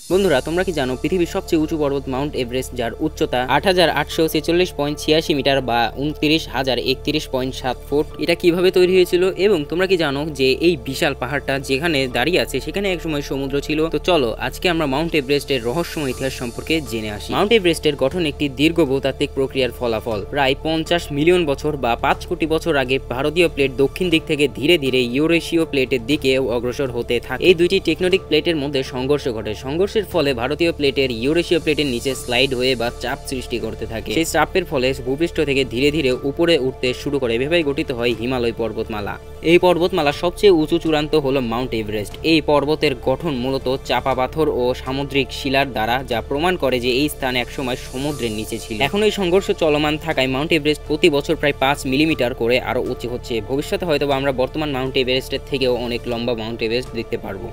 বন্ধুরা, তোমরা কি জানো পৃথিবীর সবচেয়ে উঁচু পর্বত মাউন্ট এভারেস্ট, যার উচ্চতা ৮,৮৪৬.৮৬ মিটার বা ২৯,০৩১.৭ ফুট, এটা কিভাবে তৈরি হয়েছিল? এবং তোমরা কি জানো যে এই বিশাল পাহাড়টা যেখানে দাঁড়িয়ে আছে সেখানে একসময় সমুদ্র ছিল? তো চলো আজকে আমরা মাউন্ট এভারেস্টের রহস্যময় ইতিহাস সম্পর্কে জেনে আসি। মাউন্ট এভারেস্টের গঠন একটি দীর্ঘ ভূতাত্ত্বিক প্রক্রিয়ার ফলাফল। প্রায় ৫০ মিলিয়ন বছর বা ৫ কোটি বছর আগে ভারতীয় প্লেট দক্ষিণ দিক থেকে ধীরে ধীরে ইউরেশীয় প্লেটের দিকে অগ্রসর হতে থাকে। এই দুইটি টেকটনিক প্লেটের মধ্যে সংঘর্ষ ঘটে। সংঘর্ষের ফলে ভারতীয় প্লেটের ইউরেশীয় প্লেটের নিচে স্লাইড হয়ে বা চাপ সৃষ্টি করতে থাকে। সেই চাপের ফলে ভূপৃষ্ঠ থেকে ধীরে ধীরে উপরে উঠতে শুরু করে। এভাবেই গঠিত হয় হিমালয় পর্বতমালা। এই পর্বতমালার সবচেয়ে উঁচু চূড়ান্ত হলো মাউন্ট এভারেস্ট। এই পর্বতের গঠন মূলত চাপা পাথর ও সামুদ্রিক শিলার দ্বারা, যা প্রমাণ করে যে এই স্থান একসময় সমুদ্রের নিচে ছিল। এখন এই সংঘর্ষ চলমান থাকায় মাউন্ট এভারেস্ট প্রতি বছর প্রায় ৫ মিলিমিটার করে আরো উঁচু হচ্ছে। ভবিষ্যতে হয়তো আমরা বর্তমান মাউন্ট এভারেস্টের থেকেও অনেক লম্বা মাউন্ট এভারেস্ট দেখতে পারবো।